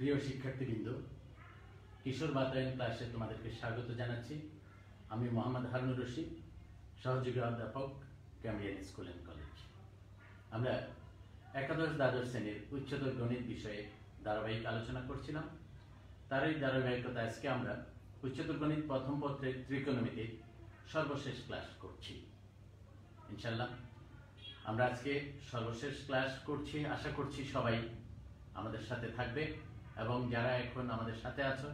প্রিয় শিক্ষার্থীবৃন্দ, কিশোর বাতায়ন ক্লাসে তোমাদেরকে স্বাগত জানাচ্ছি। আমি মোহাম্মদ হারুনুর রশিদ, সহযোগী অধ্যাপক, ক্যামব্রিয়ান স্কুল অ্যান্ড কলেজ। আমরা একাদশ দ্বাদশ শ্রেণীর উচ্চতর গণিত বিষয়ে ধারাবাহিক আলোচনা করছিলাম। তারই ধারাবাহিকতা আজকে আমরা উচ্চতর গণিত প্রথম পত্রের ত্রিকোণমিতির সর্বশেষ ক্লাস করছি। ইনশাআল্লাহ আমরা আজকে সর্বশেষ ক্লাস করছি। আশা করছি সবাই আমাদের সাথে থাকবে এবং যারা এখন আমাদের সাথে আছো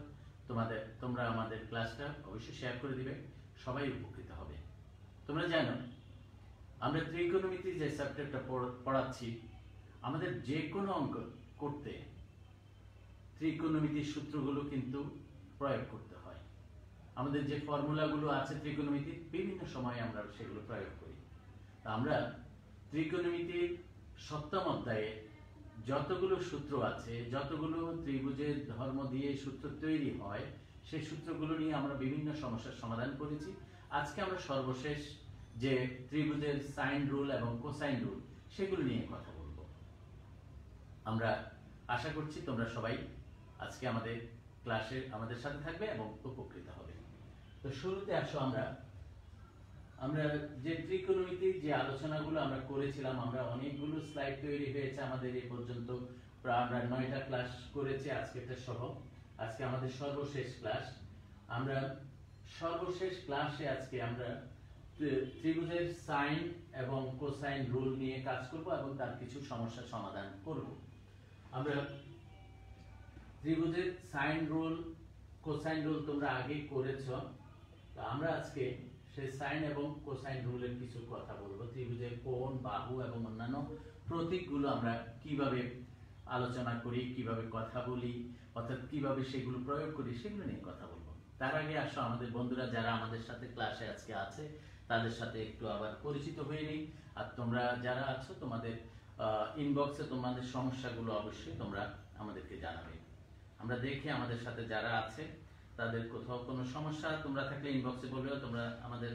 তোমরা আমাদের ক্লাসটা অবশ্যই শেয়ার করে দিবে, সবাই উপকৃত হবে। তোমরা জানো আমরা ত্রিকোণমিতি যে চ্যাপ্টারটা পড়াচ্ছি, আমাদের যে কোনো অঙ্ক করতে ত্রিকোণমিতির সূত্রগুলো কিন্তু প্রয়োগ করতে হয়। আমাদের যে ফর্মুলাগুলো আছে ত্রিকোণমিতির, বিভিন্ন সময়ে আমরা সেগুলো প্রয়োগ করি। আমরা ত্রিকোণমিতির সপ্তম অধ্যায়ে যতগুলো সূত্র আছে, যতগুলো ত্রিভুজের ধর্ম দিয়ে সূত্র তৈরি হয়, সেই সূত্রগুলো নিয়ে আমরা বিভিন্ন সমস্যার সমাধান করেছি। আজকে আমরা সর্বশেষ যে ত্রিভুজের সাইন রুল এবং কোসাইন রুল, সেগুলো নিয়ে কথা বলবো। আমরা আশা করছি তোমরা সবাই আজকে আমাদের ক্লাসে আমাদের সাথে থাকবে এবং উপকৃত হবে। তো শুরুতে আসো, আমরা যে ত্রিকোণমিতির যে আলোচনাগুলো আমরা করেছিলাম, আমরা অনেকগুলো স্লাইড তৈরি হয়েছে আমাদের এই পর্যন্ত। প্রায় আমরা 9টা ক্লাস করেছি আজকেরটা সহ। আজকে আমাদের সর্বশেষ ক্লাস। আমরা সর্বশেষ ক্লাসে আজকে আমরা ত্রিভুজের সাইন এবং কোসাইন রুল নিয়ে কাজ করব এবং তার কিছু সমস্যার সমাধান করব। আমরা ত্রিভুজের সাইন রুল, কোসাইন রুল তোমরা আগে করেছো। তো আমরা আজকে সেই সাইন এবং কোসাইন রুলের কিছু কথা বলবো। ত্রিভুজের কোণ, বাহু এবং অন্যান্য প্রতীকগুলো আমরা কিভাবে আলোচনা করি, কিভাবে কথা বলি, অর্থাৎ কিভাবে সেগুলো প্রয়োগ করি, সেগুলো নিয়ে কথা বলবো। তার আগে আসো, আমাদের বন্ধুরা যারা আমাদের সাথে ক্লাসে আজকে আছে তাদের সাথে একটু আবার পরিচিত হয়ে নিই। আর তোমরা যারা আছো তোমাদের ইনবক্সে তোমাদের সমস্যাগুলো অবশ্যই তোমরা আমাদেরকে জানাবে। আমরা দেখি আমাদের সাথে যারা আছে তাদের কোথাও কোনো সমস্যা তোমরা থাকলে ইনবক্সে বলবে। তোমরা আমাদের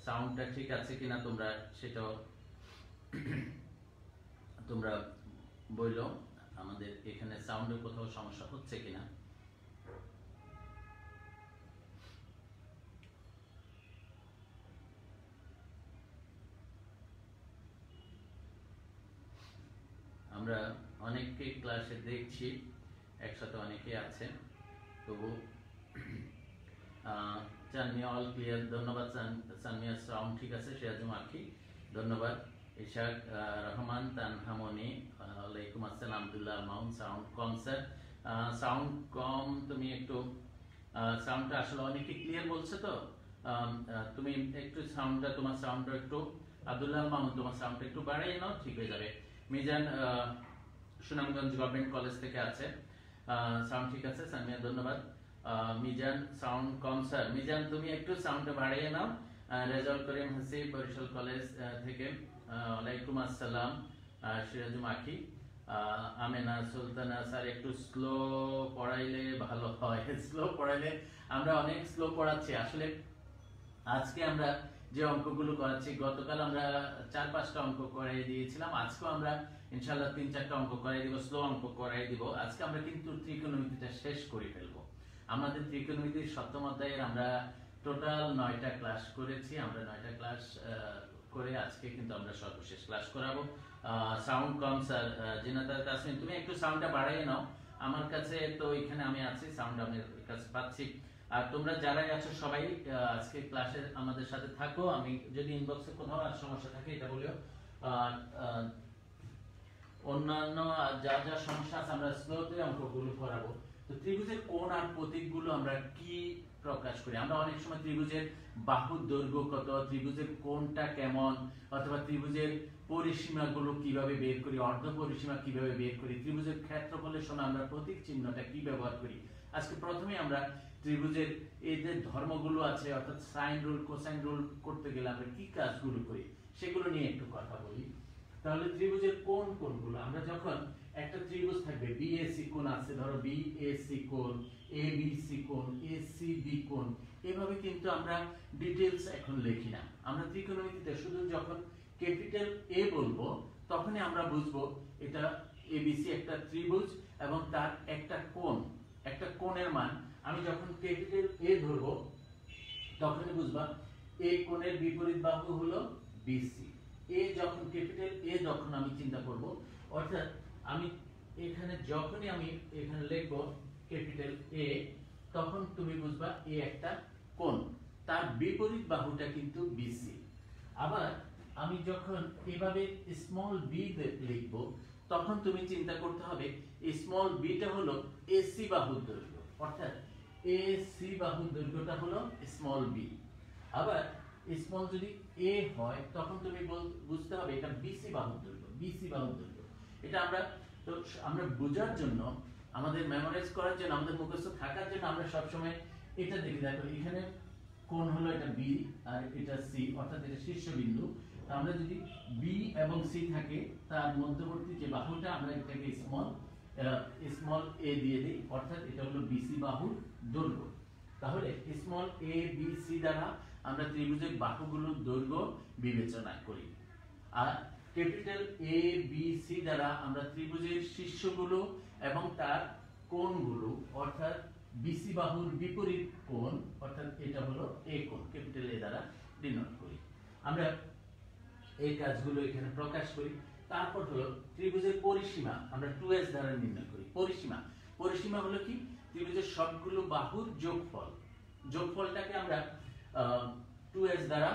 সাউন্ডটা ঠিক আছে কিনা তোমরা সেটাও তোমরা বললো, আমাদের এখানে সাউন্ডের কোথাও সমস্যা হচ্ছে কিনা। আমরা অনেককে ক্লাসে দেখছি, একসাথে অনেকে আছে। তো চানমিয়া অল ক্লিয়ার, ধন্যবাদ চানমিয়া, সাউন্ড ঠিক আছে। সিরাজুম আখি ধন্যবাদ। ইশাক রহমান, তানহামনি ওয়ালাইকুম আসসালাম। আব্দুল্লাহ মাউন, সাউন্ড কম স্যার, সাউন্ড কম। তুমি একটু সাউন্ডটা আসলে অনেকে ক্লিয়ার বলছে, তো তুমি একটু সাউন্ডটা, তোমার সাউন্ডটা একটু, আব্দুল্লাহ মামুন তোমার সাউন্ডটা একটু বাড়িয়ে নাও, ঠিক হয়ে যাবে। মিজান সুনামগঞ্জ গভর্নমেন্ট কলেজ থেকে আছে, সাউন্ড ঠিক আছে। সানমিয়া ধন্যবাদ। মিজান সাউন্ড কম স্যার, মিজান তুমি একটু সাউন্ডটা বাড়িয়ে নাও। রেজাউল করিম হাসিব বরিশাল কলেজ থেকে ওয়ালাইকুম আসসালাম। সিরাজুম আখি, আমেনা সুলতানা, স্যার একটু স্লো পড়াইলে ভালো হয়। স্লো পড়াইলে, আমরা অনেক স্লো পড়াচ্ছি আসলে। আজকে আমরা যে অঙ্কগুলো করাচ্ছি, গতকাল আমরা 4-5টা অঙ্ক করাই দিয়েছিলাম, আজকেও আমরা ইনশাআল্লাহ 3-4টা অঙ্ক করাই দিব, স্লো অঙ্ক করাই দিব। আজকে আমরা কিন্তু ত্রিকোণমিতিটা শেষ করে ফেলবো। আমাদের ত্রিকোণমিতির সপ্তম অধ্যায়ের আমরা টোটাল 9টা ক্লাস করেছি। আমরা 9টা ক্লাস করে আজকে কিন্তু আমরা সর্বশেষ ক্লাস করাবো। সাউন্ড কম স্যার, জিনাতার তাসমিন তুমি একটু সাউন্ডটা বাড়িয়ে নাও। আমার কাছে তো এখানে আমি আছি, সাউন্ড আমার কাছে পাচ্ছি। আর তোমরা যারাই আছো সবাই আজকে ক্লাসে আমাদের সাথে থাকো। আমি যদি ইনবক্সে কোথাও আর সমস্যা থাকে এটা বলিও। অন্যান্য যা যা সমস্যা আছে আমরা স্লোতে অঙ্কগুলো করাবো। তো ত্রিভুজের কোণ আর প্রতীকগুলো আমরা কি প্রকাশ করি? আমরা অনেক সময় ত্রিভুজের বাহুর দৈর্ঘ্য কত, ত্রিভুজের কোণটা কেমন, অথবা ত্রিভুজের পরিসীমাগুলো কিভাবে বের করি, অর্ধ পরিসীমা কিভাবে বের করি, ত্রিভুজের ক্ষেত্রফলের সময় আমরা প্রতীক চিহ্নটা কি ব্যবহার করি। আজকে প্রথমে আমরা ত্রিভুজের এই যে ধর্মগুলো আছে, অর্থাৎ সাইন রুল, কোসাইন রুল করতে গেলে আমরা কি কাজগুলো করি সেগুলো নিয়ে একটু কথা বলি। তাহলে ত্রিভুজের কোণ কোনগুলো, আমরা যখন একটা ত্রিভুজ থাকবে, বিএসি কোণ আছে, ধরো বিএসি কোণ, এবিসি কোণ, এসিবি কোণ, এভাবে কিন্তু আমরা ডিটেইলস এখন লিখি না। আমরা ত্রিকোণমিতিতে শুধু যখন ক্যাপিটাল এ বলবো তখনই আমরা বুঝবো এটা এবিসি একটা ত্রিভুজ এবং তার একটা কোণ, একটা কোণের মান আমি যখন ক্যাপিটাল এ ধরব তখনই বুঝবা এই কোণের বিপরীত বাহু হলো বিসি। এ যখন ক্যাপিটাল এ যখন আমি চিন্তা করব, অর্থাৎ আমি এখানে যখনই আমি এখানে লিখব ক্যাপিটাল এ, তখন তুমি বুঝবা এ একটা কোণ, তার বিপরীত বাহুটা কিন্তু বিসি। আবার আমি যখন এভাবে স্মল বি লিখব তখন তুমি চিন্তা করতে হবে স্মল বিটা হলো এসি বাহুর দৈর্ঘ্য, অর্থাৎ এসি বাহুর দৈর্ঘ্যটা হলো স্মল বি। আবার স্মল যদি এ হয় তখন তুমি বুঝতে হবে এটা বিসি বাহুর দৈর্ঘ্য, বিসি বাহুর দৈর্ঘ্য। এটা আমরা বোঝার জন্য, আমাদের মেমোরাইজ করার জন্য, আমাদের মুখস্থ থাকার জন্য আমরা সবসময় এটা দেখি। দেখো এখানে কোণ হলো এটা বি আর এটা সি, অর্থাৎ এটা শীর্ষবিন্দু। আমরা যদি বি এবং সি থাকে তার মধ্যবর্তী যে বাহুটা আমরা এটাকে স্মল এ দিয়ে দিই, অর্থাৎ এটা হলো বিসি বাহুর দৈর্ঘ্য। তাহলে স্মল এ বি সি দ্বারা আমরা ত্রিভুজের বাহুগুলোর দৈর্ঘ্য বিবেচনা করি, আর ক্যাপিটাল এ বি সি দ্বারা আমরা ত্রিভুজের শীর্ষগুলো এবং তার কোণগুলো, অর্থাৎ বিসি বাহুর বিপরীত কোণ, অর্থাৎ এটা হলো এ কোণ, ক্যাপিটাল এ দ্বারা ডিনোট করি। আমরা এই কাজগুলো এখানে প্রকাশ করি। তারপর হলো ত্রিভুজের পরিসীমা আমরা 2s দ্বারা নির্ণয় করি। পরিসীমা হলো কি? ত্রিভুজের সবগুলো বাহুর যোগফল, যোগফলটাকে আমরা 2s দ্বারা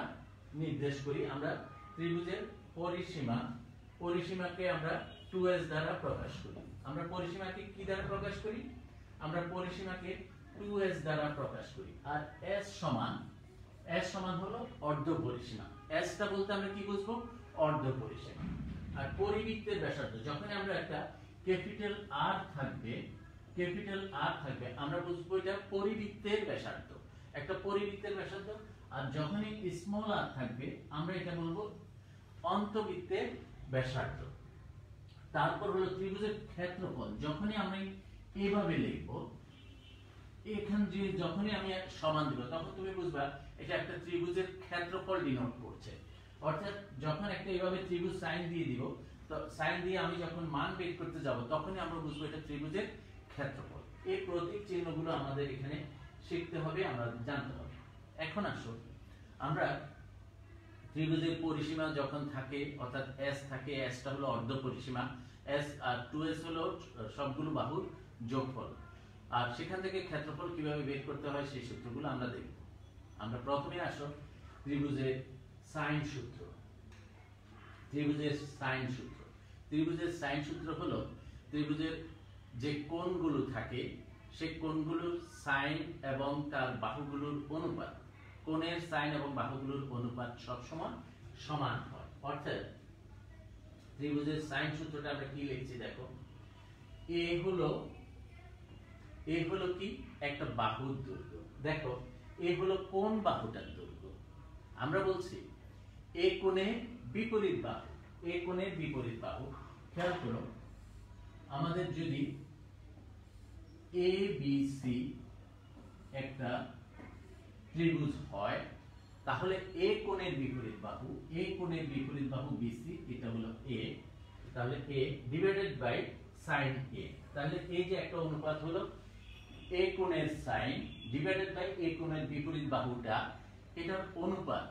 নির্দেশ করি। আমরা ত্রিভুজের পরিসীমাকে আমরা 2s দ্বারা প্রকাশ করি। আমরা পরিসীমাকে কি দ্বারা প্রকাশ করি? আমরা পরিসীমাকে 2s দ্বারা প্রকাশ করি। আর s সমান হলো অর্ধ পরিসীমা। s টা বলতে আমরা কি বুঝবো? অর্ধ পরিসীমা। আর পরিবৃত্তের ব্যাসার্ধ, যখন আমরা একটা ক্যাপিটাল আর থাকবে আমরা বুঝবো এটা পরিবৃত্তের ব্যাসার্ধ, একটা পরিবৃত্তের ব্যাসার্ধ। আর যখনই স্মল আর থাকবে আমরা এটা বলবো অন্তবৃত্তের ব্যাসার্ধ। তারপর হলো ত্রিভুজের ক্ষেত্রফল, যখনই আমরা এইভাবে লিখব, এখানে যে যখনই আমি সমান দিব তখন তুমি বুঝবা এটা একটা ত্রিভুজের ক্ষেত্রফল ডিনোট করছে। অর্থাৎ যখন একটা এইভাবে ত্রিভুজ সাইন দিয়ে দিব, তো সাইন দিয়ে আমি যখন মান বের করতে যাব তখনই আমরা বুঝবো এটা ত্রিভুজের ক্ষেত্রফল। এই প্রতীক চিহ্নগুলো আমাদের এখানে শিখতে হবে, আমরা জানতে হবে। এখন আসো আমরা ত্রিভুজের পরিসীমা যখন থাকে, অর্থাৎ s থাকে, s টা হলো অর্ধ পরিসীমা, s আর 2s হলো সবগুলো বাহুর যোগফল। আর সেখান থেকে ক্ষেত্রফল কিভাবে বের করতে হয় সেই সূত্রগুলো আমরা দেখব। আমরা প্রথমে আসো ত্রিভুজের সাইন সূত্র। ত্রিভুজের সাইন সূত্র হলো ত্রিভুজের যে কোণগুলো থাকে সেই কোণগুলোর সাইন এবং তার বাহুগুলোর অনুপাত, কোণের সাইন এবং বাহুগুলোর অনুপাত সবসময় সমান হয়। অর্থাৎ ত্রিভুজের সাইন সূত্রটা আমরা কি লিখছি দেখো, এ হলো কি? একটা বাহুর দৈর্ঘ্য। দেখো এ হলো কোন বাহুটার দৈর্ঘ্য? আমরা বলছি এ কোণের বিপরীত বাহু, খেয়াল করো, আমাদের যদি এ বি সি একটা ত্রিভুজ হয় তাহলে এ কোণের বিপরীত বাহু বিসি, এটা হলো এ, তাহলে এ ডিভাইডেড বাই সাইন এ। তাহলে এই যে একটা অনুপাত হলো এ কোণের সাইন ডিভাইডেড বাই এ কোণের বিপরীত বাহুটা, এটার অনুপাত,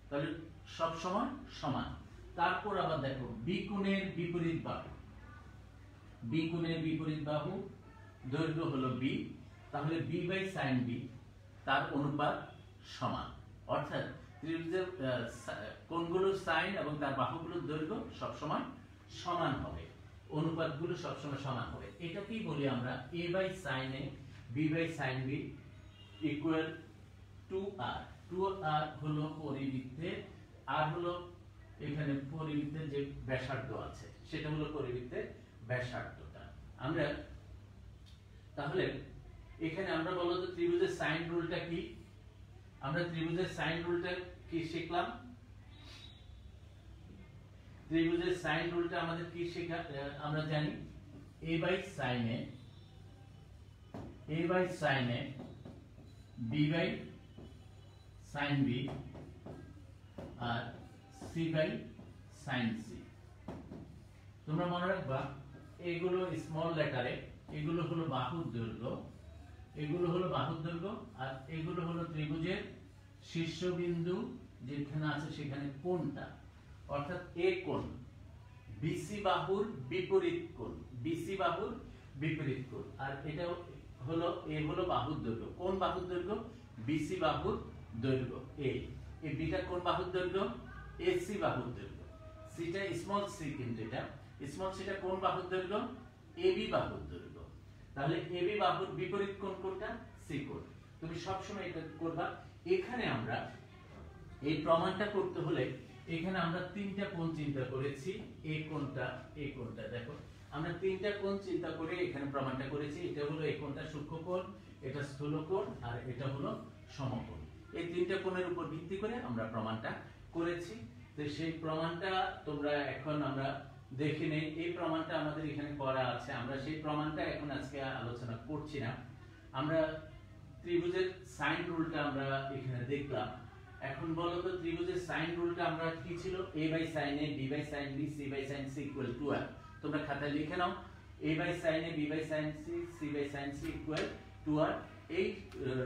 তাহলে সব সময় সমান। তারপর আবার দেখো বি কোণের বিপরীত বাহু দৈর্ঘ্য হলো বি, তাহলে বি বাই সাইন বি, তার অনুপাত সমান। অর্থাৎ ত্রিভুজের কোণগুলোর সাইন এবং তার বাহুগুলোর দৈর্ঘ্য সবসময় সমান হবে, অনুপাতগুলো সবসময় সমান হবে। এটাকেই বলি আমরা a by sine a b by sine b equal 2r। 2r হলো পরিবৃত্তের, আর হলো এখানে পরিবৃত্তের যে ব্যাসার্ধ আছে সেটা হলো পরিবৃত্তের ব্যাসার্ধটা। আমরা তাহলে এখানে আমরা বলতো ত্রিভুজের সাইন রুলটা কি? আমরা ত্রিভুজের সাইন রুলটা কি শিখলাম? ত্রিভুজের সাইন রুলটা আমাদের কি শেখা? আমরা জানি a by sine a b by sine b আর c বাই সাইন c। তোমরা মনে রাখবা এগুলো স্মল লেটারে, এগুলো হলো বাহুর দৈর্ঘ্য, এগুলো হলো বাহুর দৈর্ঘ্য, আর এগুলো হলো ত্রিভুজের শীর্ষবিন্দু যেখানে আছে সেখানে কোণটা, অর্থাৎ এ কোণ, বিসি বাহুর বিপরীত কোণ, বিসি বাহুর বিপরীত কোণ। আর এটা হলো এ হলো বাহুর দৈর্ঘ্য, কোন বাহুর দৈর্ঘ্য? বিসি বাহুর দৈর্ঘ্য। এই বিটা কোন বাহুর দৈর্ঘ্য? এসি বাহুর দৈর্ঘ্য। সিটা স্মল সি, কিন্তু এটা স্মল সিটা কোন বাহুর দৈর্ঘ্য? এবি বাহুর দৈর্ঘ্য। তাহলে এবি বাহুর বিপরীত কোণ কোনটা? সি কোণ। তুমি সব সময় এটা করবা। এখানে আমরা এই প্রমাণটা করতে হলে এখানে আমরা তিনটা কোণ চিন্তা করেছি, এই কোণটা দেখো, আমরা তিনটা কোণ চিন্তা করে এখানে প্রমাণটা করেছি। এটা হলো এই কোণটা সূক্ষ্ম কোণ, এটা স্থূল কোণ, আর এটা হলো সমকোণ। এই তিনটা কোণের উপর ভিত্তি করে আমরা প্রমাণটা করেছি। তো সেই প্রমাণটা তোমরা এখন আমরা দেখে নেই। এই প্রমাণটা আমাদের এখানে করা আছে, আমরা সেই প্রমাণটা এখন আজকে আলোচনা করছি না। আমরা ত্রিভুজের সাইন রুলটা আমরা এখানে দেখলাম। এখন বলো তো ত্রিভুজের সাইন রুলটা আমরা কি ছিল? a by sin a, b by sin b, c by sin c equal to r। তোমরা খাতায় লিখে নাও, a by sin a, b by sin c, c by sin c equal to r। এই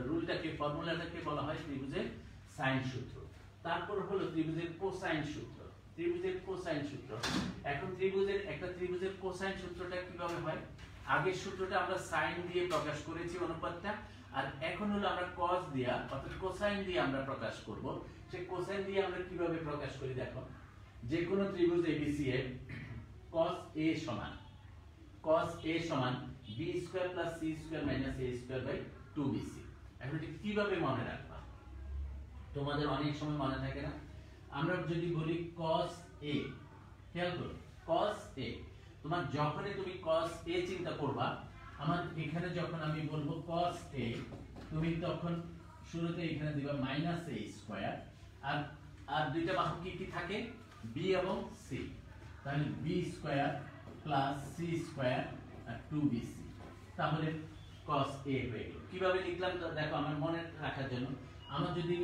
রুলটাকে, ফর্মুলাটাকে বলা হয় ত্রিভুজের সাইন সূত্র। তারপর হলো ত্রিভুজের কোসাইন সূত্র, ত্রিভুজের কোসাইন সূত্র। এখন একটা ত্রিভুজের কোসাইন সূত্রটা কিভাবে হয়? আগের সূত্রটা আমরা সাইন দিয়ে প্রকাশ করেছি অনুপাতটা, আর এখন হলো আমরা cos দিয়া অর্থাৎ কোসাইন দিয়ে আমরা প্রকাশ করব। সেই কোসাইন দিয়ে আমরা কিভাবে প্রকাশ করি দেখো, যে কোনো ত্রিভুজ ABC এর cos A সমান b square plus c square minus a square by 2bc। এখন এটা কিভাবে মনে রাখবা? তোমাদের অনেক সময় মনে থাকে না। আমরা যদি বলি cos A, খেয়াল করো cos A, তোমার যখনই তুমি cos A চিন্তা করবা, আমার এখানে যখন আমি বলবো cos A, তুমি তখন শুরুতে এখানে দিবা মাইনাস a স্কয়ার, আর দুইটা বাহু কি কি থাকে? b এবং c। তাহলে b square plus c square আর 2bc। তাহলে cos A হয়ে গেল। কিভাবে লিখলাম তো দেখো, আমার মনে রাখার জন্য, আমার যদি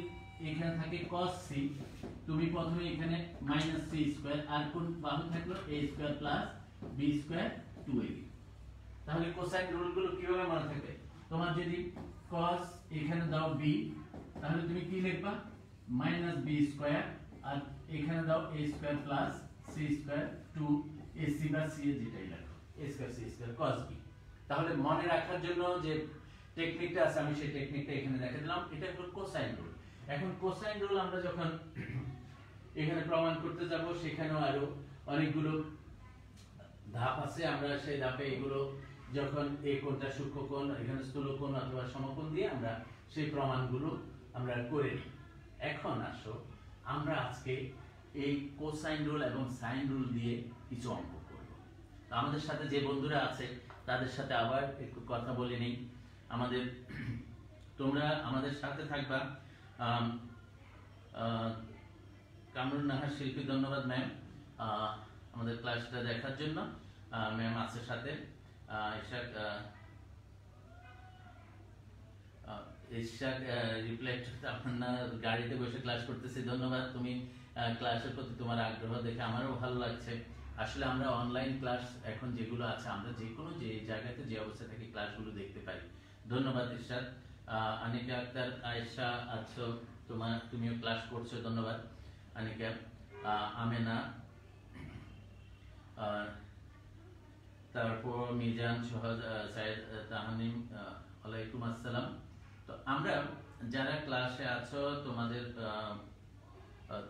এখানে থাকে cos c, তুমি প্রথমে এখানে মাইনাস c স্কয়ার, আর কোন বাহু থাকলো a square plus b square 2ab। তাহলে কোসাইন রুলগুলো কিভাবে মনে থাকবে? তোমার যদি cos এখানে দাও b, তাহলে তুমি কি লিখবা? মাইনাস b স্কয়ার, আর এখানে দাও a square plus c square 2ac বা c এ যেটাই লেখো, a square c square cos b। তাহলে মনে রাখার জন্য যে টেকনিকটা আছে, আমি সেই টেকনিকটা এখানে দেখে দিলাম। এটা হলো কোসাইন রুল। এখন কোসাইন রুল আমরা যখন এখানে প্রমাণ করতে যাব, সেখানেও আরো অনেকগুলো ধাপ আছে। আমরা সেই ধাপে এগুলো যখন এই কোণটা সূক্ষ্ম কোণ, এখানে স্থূল কোণ অথবা সমকোণ দিয়ে আমরা সেই প্রমাণগুলো আমরা করে নিই। এখন আসো আমরা আজকে এই কোসাইন রুল এবং সাইন রুল দিয়ে কিছু অঙ্ক করব। তো আমাদের সাথে যে বন্ধুরা আছে তাদের সাথে আবার একটু কথা বলে নেই। তোমরা আমাদের সাথে থাকবা। কামরুন নাহার শিল্পী, ধন্যবাদ ম্যাম আমাদের ক্লাসটা দেখার জন্য। ম্যাম আছে সাথে, ইশাক রিফ্লেক্ট আপনার গাড়িতে বসে ক্লাস করতেছি, ধন্যবাদ। তুমি ক্লাসের প্রতি তোমার আগ্রহ দেখে আমারও ভালো লাগছে। আসলে আমরা অনলাইন ক্লাস এখন যেগুলো আছে, আমরা যে কোনো যে জায়গাতে যে অবস্থা থেকে ক্লাসগুলো দেখতে পাই। ধন্যবাদ ইশাক। আনিকা আক্তার, আয়েশা আছো, তুমিও ক্লাস করছো, ধন্যবাদ আনিকা। আমেনা, তারপর মিজান, সোহাগ, সাইদ, তাহানিম, ওয়ালাইকুম আসসালাম। তো আমরা যারা ক্লাসে আছো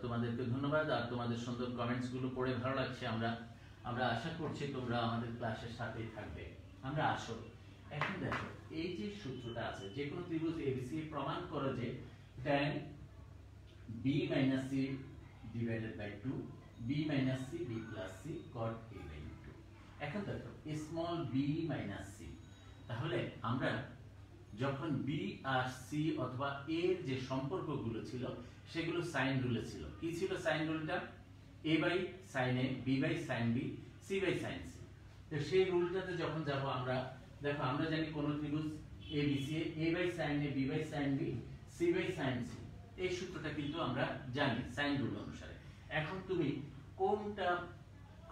তোমাদেরকে ধন্যবাদ, আর তোমাদের সুন্দর কমেন্টস গুলো পড়ে ভালো লাগছে। আমরা আশা করছি তোমরা আমাদের ক্লাসের সাথেই থাকবে। আমরা আসো এখন দেখো, এই যে সূত্রটা আছে, যে কোনো ত্রিভুজ ABC প্রমাণ করো যে tan b minus c divided by 2 b minus c b plus c cot a by 2। এখন দেখো স্মল b minus c, তাহলে আমরা যখন b আর c অথবা a এর যে সম্পর্কগুলো ছিল সেগুলো সাইন রুলে ছিল। কি ছিল sign রুলটা? a by sin a, b by sin b, c by sin c। তো সেই রুলটাতে যখন যাব আমরা, দেখো আমরা জানি কোন ত্রিভুজ ABC a by sin a, b by sin b, c by sin c, এই সূত্রটা কিন্তু আমরা জানি সাইন রুল অনুসারে। এখন তুমি কোনটা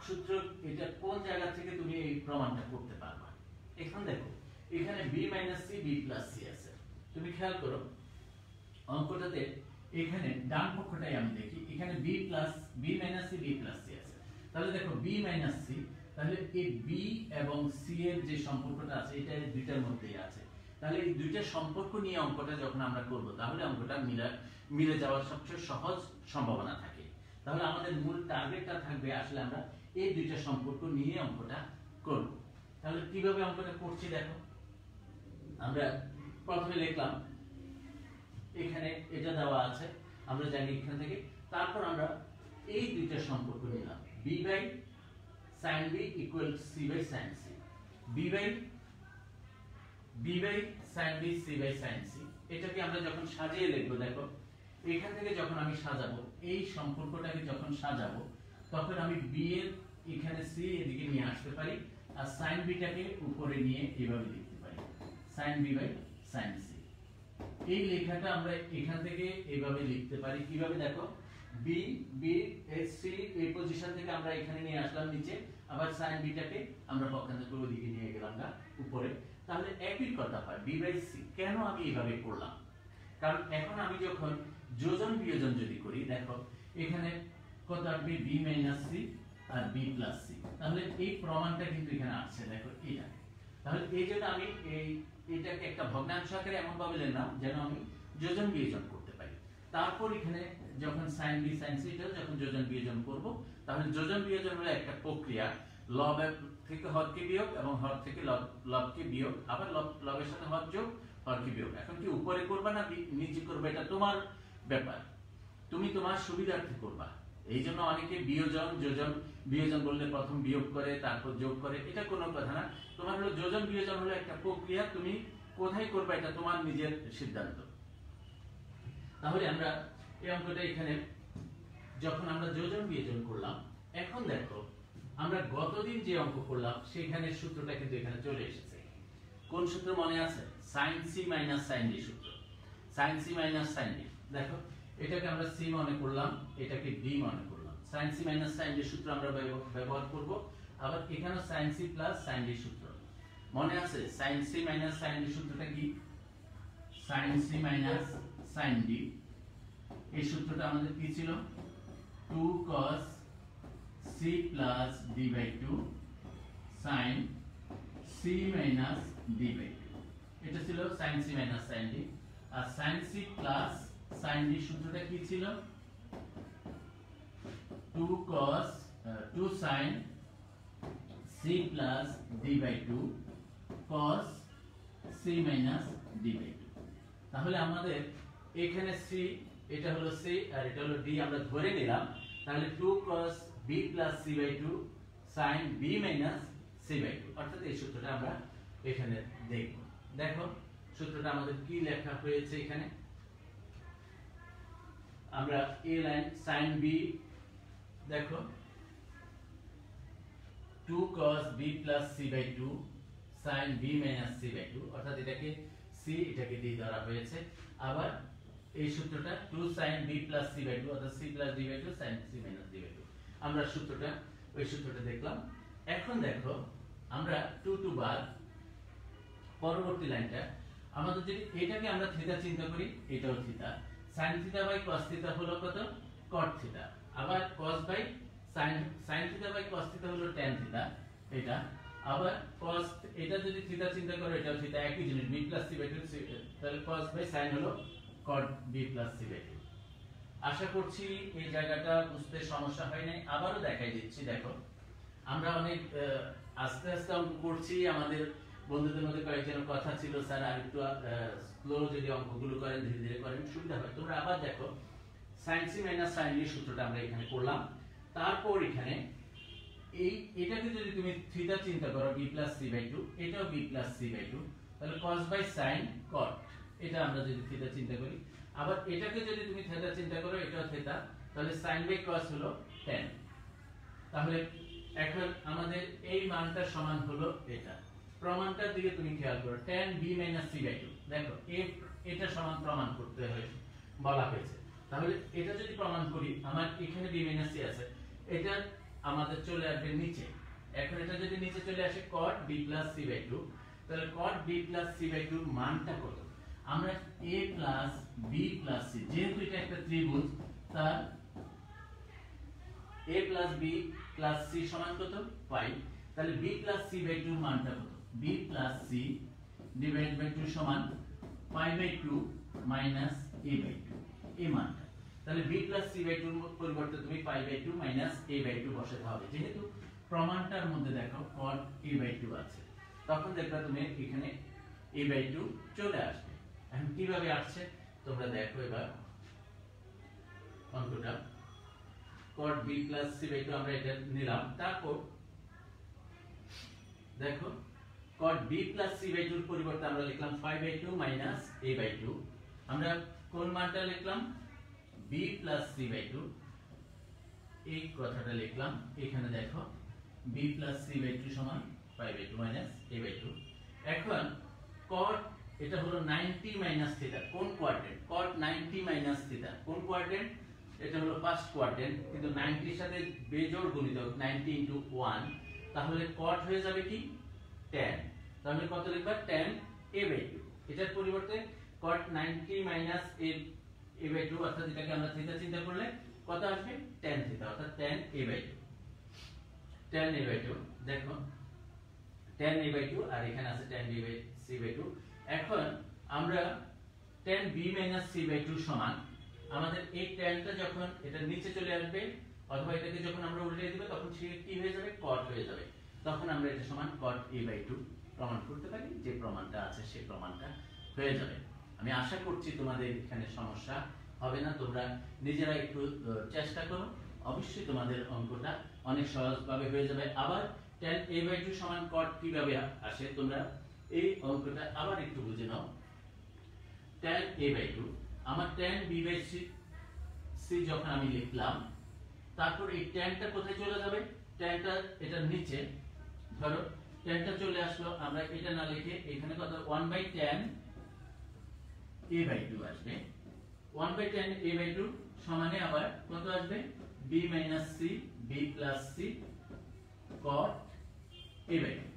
সূত্র এটা কোন জায়গা থেকে তুমি এই প্রমাণটা করতে পারবা? এখন দেখো এখানে b - c b + c আছে। তুমি খেয়াল করো অঙ্কটাতে এখানে ডান পক্ষটাই আমি দেখি, এখানে b - c b + c আছে। তাহলে দেখো b - c, তাহলে এই b এবং c এর যে সম্পর্কটা আছে এটা এই দুইটার মধ্যেই আছে। তাহলে এই দুইটা সম্পর্ক নিয়ে অঙ্কটা যখন আমরা করব তাহলে অঙ্কটা মিলে যাওয়ার সবচেয়ে সহজ সম্ভাবনা থাকে। তাহলে আমাদের মূল টার্গেটটা থাকবে আসলে আমরা এই দুইটা সম্পর্ক নিয়ে অঙ্কটা করব। তাহলে কিভাবে অঙ্কটা করছি দেখো, আমরা প্রথমে লিখলাম এখানে এটা দেওয়া আছে, আমরা জানি এখান থেকে, তারপর আমরা এই দুইটা সম্পর্ক নিলাম b sin b = c sin c, b sin b c sin c। এটাকে আমরা যখন সাজিয়ে লিখব দেখো এখান থেকে যখন আমি সাজাবো এই সম্পর্কটাকে যখন সাজাবো তখন আমি b এর এখানে c এদিকে নিয়ে আসতে পারি আর sin b টাকে উপরে নিয়ে এভাবে লিখতে পারি sin b sin c। এই লেখাটা আমরা এখান থেকে এভাবে লিখতে পারি কিভাবে দেখো, b s c এই পজিশন থেকে আমরা এখানে নিয়ে আসলাম নিচে, আবার sin b টাকে আমরা পক্ষান্তর ওদিকে নিয়ে গেলাম না উপরে। তাহলে একই কথা হয় b/c। কেন আমি এইভাবে করলাম? কারণ এখন আমি যখন যোজন বিয়োজন যদি করি দেখো এখানে কত আসবে b - c আর b + c। তাহলে এই প্রমাণটা কিন্তু এখানে আসছে দেখো এটা। তাহলে এই জন্য আমি এটাকে একটা ভগ্নাংশ আকারে এমন ভাবে লিখলাম যেন আমি যোজন বিয়োজন করতে পারি। তারপর এখানে যখন sin b sin c এটা যখন যোজন বিয়োজন করব তাহলে যোজন বিয়োজন হলো একটা প্রক্রিয়া, লব থেকে হরকে বিয়োগ এবং হর থেকে লবকে বিয়োগ, আবার লবের সাথে হর যোগ হরকে বিয়োগ। এখন কি উপরে করবা না নিচে করবা এটা তোমার ব্যাপার, তুমি তোমার সুবিধার্থে করবা। এই জন্য অনেকে বিয়োজন যোজন, বিয়োজন বললে প্রথম বিয়োগ করে তারপর যোগ করে, এটা কোনো কথা না। তোমার হলো যোজন বিয়োজন হলো একটা প্রক্রিয়া, তুমি কোথায় করবা এটা তোমার নিজের সিদ্ধান্ত। তাহলে আমরা এই অঙ্কটা এখানে যখন আমরা যোজন বিয়োজন করলাম, এখন দেখো আমরা গতদিন যে অঙ্ক করলাম সেখানে সূত্রটা কিন্তু এখানে চলে এসেছে। কোন সূত্র মনে আছে? sin c - sin d সূত্র। sin c - sin d দেখো এটাকে আমরা c মনে করলাম, এটাকে d মনে করলাম। sin c - sin d সূত্র আমরা ব্যবহার করব। আবার এখানে sin c + sin d সূত্র মনে আছে? sin c - sin d সূত্রটা কি? sin c - sin d এই সূত্রটা আমাদের কি ছিল? 2 cos c + d/2 sin c - d/2। এটা ছিল sin c - sin d। আর sin c + sin d সূত্রটা কি ছিল? 2 sin c + d/2 cos c - d/2। তাহলে আমাদের এখানে c এটা হলো c আর এটা হলো d আমরা ধরে নিলাম। তাহলে 2 cos b + c/2 sin b - c/2, অর্থাৎ এই সূত্রটা আমরা এখানে দেখব। দেখো সূত্রটা আমাদের কি লেখা হয়েছে এখানে, আমরা a লাইন sin b দেখো 2 cos b + c/2 sin b - c/2, অর্থাৎ এটাকে c এটাকে d ধরা হয়েছে। আবার এই সূত্রটা 2 sin b + c/2 অর্থাৎ c + d/2 sin c - d/2, আমরা সূত্রটা ওই সূত্রটা দেখলাম। এখন দেখো আমরা 2 বাদ পরবর্তী লাইনটা আমাদের যদি এটাকে আমরা থিটা চিন্তা করি, এটাও থিটা, sin θ / cos θ হলো কত? cot θ। আবার cos sin θ / cos θ হলো tan θ এটা। আবার cos এটা যদি থিটা চিন্তা করো এটাও থিটা, একই জিনিস b + c/2, তাহলে cos sin হলো cot b + c/2। আশা করছি এই জায়গাটা বুঝতে সমস্যা হয় নাই। আবারও দেখাই দিচ্ছি দেখো আমরা অনেক আস্তে আস্তে অঙ্ক করছি, আমাদের বন্ধুদের মধ্যে কয়েকজনের কথা ছিল স্যার আর একটু স্লো যদি অঙ্কগুলো করেন ধীরে ধীরে করেন সুবিধা হয়। তোমরা আবার দেখো sin c - sin d সূত্রটা আমরা এখানে করলাম। তারপর এখানে এটাকে যদি তুমি থিটা চিন্তা করো b + c/2, এটাও b + c/2, তাহলে cos sin cot, এটা আমরা যদি থিটা চিন্তা করি। আবার এটাকে যদি তুমি থিটা চিন্তা করো এটাও থিটা, তাহলে sin cos হলো tan। তাহলে এখন আমাদের এই মানটা সমান হলো এটা। প্রমাণটার দিকে তুমি খেয়াল করো, tan b - c/2 দেখো এটা সমান প্রমাণ করতে হয় বলা হয়েছে। তাহলে এটা যদি প্রমাণ করি, আমার এখানে b - c আছে, এটা আমাদের চলে আসবে নিচে। এখন এটা যদি নিচে চলে আসে cot b plus c by 2, তাহলে cot b plus c by 2 এর মানটা কত? আমরা a plus b plus c, যেহেতু এটা একটা ত্রিভুজ, তার a plus b plus c সমান কত? 5। তাহলে b plus c by 2 এর মানটা কত? b plus c divided by 2 সমান 5 by 2 minus a by 2, এই মানটা। তাহলে b plus c by 2 এর পরিবর্তে তুমি 5 by 2 minus a by 2 বসাতে হবে। যেহেতু প্রমাণটার মধ্যে দেখো cot a by 2 আছে, তখন দেখবা তুমি এখানে a by 2 চলে আসবে। এখন কিভাবে আসছে তোমরা দেখো এবার অঙ্কটা। cot b plus c by 2 আমরা এটা নিলাম, তারপর দেখো cot b plus c by 2 এর পরিবর্তে আমরা লিখলাম 5 by 2 minus a by 2। আমরা কোন মানটা লিখলাম? b plus c by 2, এই কথাটা লিখলাম। এখানে দেখো b plus c by 2 সমান 5 by 2 minus a by 2। এখন cot এটা হলো 90 minus থিটা, কোন কোয়াড্রেন্ট? cot 90 minus থিটা কোন কোয়াড্রেন্ট? এটা হলো ফার্স্ট কোয়াড্রেন্ট, কিন্তু 90 এর সাথে বেজোড় গুণিতক 90 into 1, তাহলে cot হয়ে যাবে কি? tan। তাহলে কত লিখবা? tan a by 2। এটার পরিবর্তে cot 90 minus a by 2, অর্থাৎ এটাকে আমরা থিটা চিন্তা করলে কত আসবে? tan থিটা, অর্থাৎ tan a by 2। tan a by 2 দেখো tan a by 2 আর এখানে আছে tan b by c by 2। এখন আমরা tan b minus c by 2 সমান, আমাদের এই tanটা যখন এটা নিচে চলে আসবে অথবা এটাকে যখন আমরা উল্টে দিব তখন সে কি হয়ে যাবে? cot হয়ে যাবে। তখন আমরা এটা সমান cot a by 2 প্রমাণ করতে পারি। যে প্রমাণটা আছে সেই প্রমাণটা হয়ে যাবে। আমি আশা করছি তোমাদের এখানে সমস্যা হবে না। তোমরা নিজেরা একটু চেষ্টা করো, অবশ্যই তোমাদের অঙ্কটা অনেক সহজভাবে হয়ে যাবে। আবার tan a by 2 সমান cot কিভাবে আসে তোমরা এই অঙ্কটা আবার একটু বুঝে নাও। tan a by 2 আমার tan b by c যখন আমি লিখলাম, তারপর এই tanটা কোথায় চলে যাবে? tanটা এটার নিচে, ধরো tanটা চলে আসলো, আমরা এটা না লিখে এখানে কত 1 by tan a by 2 আসবে। 1 by tan a by 2 সমানে আবার কত আসবে? b minus c b plus c cot a by 2।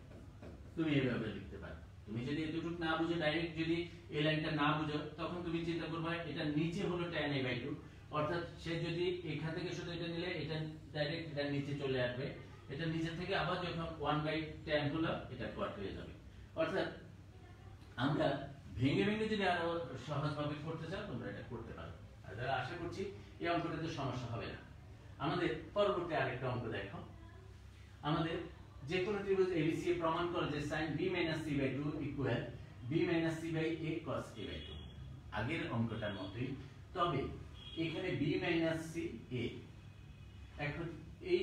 তুমি এইভাবে লিখতে পারো। তুমি যদি এতটুকু না বুঝো, ডাইরেক্ট যদি এই লাইনটা না বুঝো, তখন তুমি চিন্তা করবে এটা নিচে হলো tan a by 2, অর্থাৎ সে যদি এখান থেকে শুধু এটা নিলে এটা ডাইরেক্ট এটা নিচে চলে আসবে। এটা নিচে থেকে আবার যখন 1 by tan হলো এটা cot হয়ে যাবে। অর্থাৎ আমরা ভেঙে ভেঙে যদি আরো সহজভাবে করতে চাও তোমরা এটা করতে পারো। আর আশা করছি এই অঙ্কটাতে সমস্যা হবে না। আমাদের পরবর্তী আরেকটা অঙ্ক দেখো। আমাদের যে কোনো ত্রিভুজ ABC এ প্রমাণ করে যে sin b c by 2 equal b c by a cos a by 2। আগের অঙ্কটার মতোই, তবে এখানে b c a। এখন এই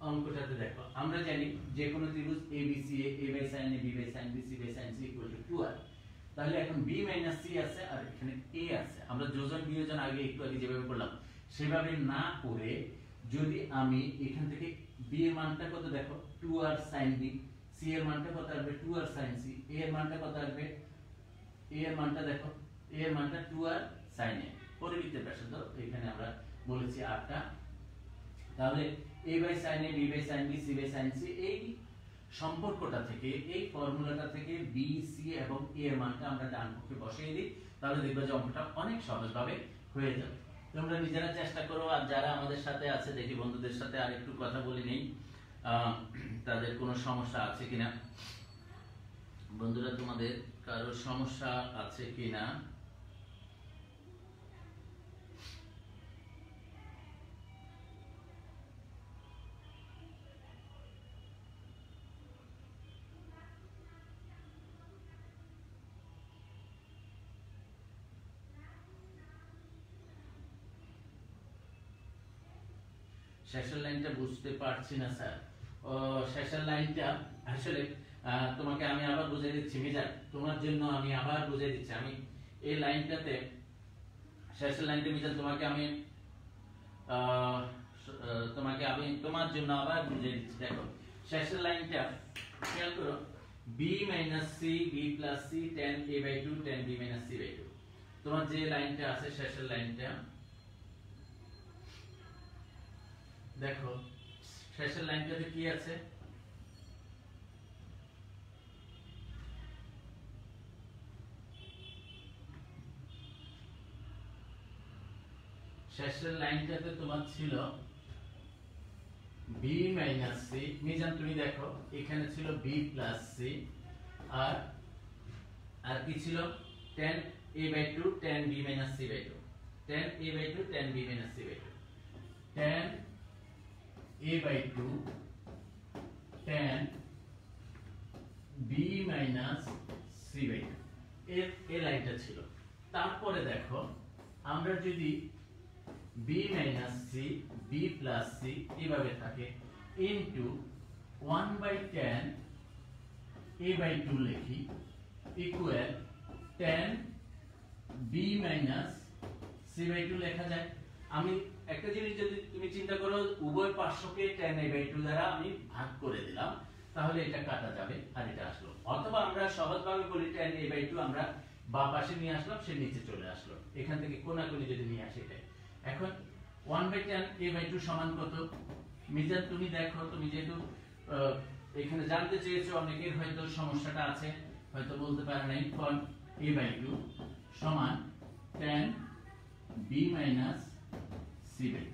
অঙ্কটাতে দেখো আমরা জানি যে কোনো ত্রিভুজ ABC A a by sin a b by sin b c by sin c equal two 2r। তাহলে এখন b c আছে আর এখানে a আছে। আমরা যোজন বিয়োজন আগে একটু আগে যেভাবে করলাম সেভাবে না করে যদি আমি এখান থেকে b এর মানটা কত দেখো 2r sin b, c এর মানটা কত আসবে 2r sin c, a এর মানটা কত আসবে, a এর মানটা দেখো a এর মানটা 2r sin a। পরিবৃত্তের ব্যাসার্ধ এখানে আমরা বলেছি 8টা। তাহলে a by sin a b by sin b c by sin c, এই সম্পর্কটা থেকে এই ফর্মুলাটা থেকে b c এবং a এর মানটা আমরা ডান পক্ষে বসিয়ে দিই, তাহলে দেখবে যে অঙ্কটা অনেক সহজভাবে হয়ে যাবে। তোমরা নিজেরা চেষ্টা করো। আর যারা আমাদের সাথে আছে দেখি বন্ধুদের সাথে আর একটু কথা বলে নেই, তাদের কোনো সমস্যা আছে কিনা। বন্ধুরা তোমাদের কারো সমস্যা আছে কিনা? শেষের লাইনটা বুঝতে পারছি না স্যার। ও শেষের লাইনটা আসলে তোমাকে আমি আবার বুঝিয়ে দিচ্ছি মিজান, তোমার জন্য আমি আবার বুঝিয়ে দিচ্ছি। আমি এই লাইনটাতে শেষের লাইনটা মিজান তোমাকে আমি তোমার জন্য আবার বুঝিয়ে দিচ্ছি। দেখো শেষের লাইনটা খেয়াল করো, b c b plus c tan a by 2 tan b c by 2। তোমার যে লাইনটা আছে শেষের লাইনটা দেখো শেষের লাইনটাতে কি আছে? শেষের লাইনটাতে তোমার ছিল b মাইনাস c। মিজান তুমি দেখো এখানে ছিল b প্লাস c, আর কি ছিল? tan a/2 tan b minus c/2, tan a/2 tan b minus c/2, tan a/2 tan b minus c/2 এই লাইনটা ছিল। তারপরে দেখো আমরা যদি b minus c b plus c এভাবে থাকে into 1/tan a/2 লিখি equal tan b minus c/2 লেখা যায়। আমি একটা জিনিস যদি তুমি চিন্তা করো, উভয় পার্শ্বকে tan a/2 দ্বারা আমি ভাগ করে দিলাম, তাহলে এটা কাটা যাবে আর এটা আসলো। অথবা আমরা সহজভাবে বলি tan a/2 আমরা বাম পাশে নিয়ে আসলাম, সে নিচে চলে আসলো, এখান থেকে কোণাকুণি যদি নিয়ে আসি এটা। এখন 1/tan a/2 সমান কত? মিজান তুমি দেখো, তুমি যেহেতু এখানে জানতে চেয়েছো, অনেকের হয়তো সমস্যাটা আছে, হয়তো বলতে পারে নাই। cot a/2 সমান tan b minus c/2।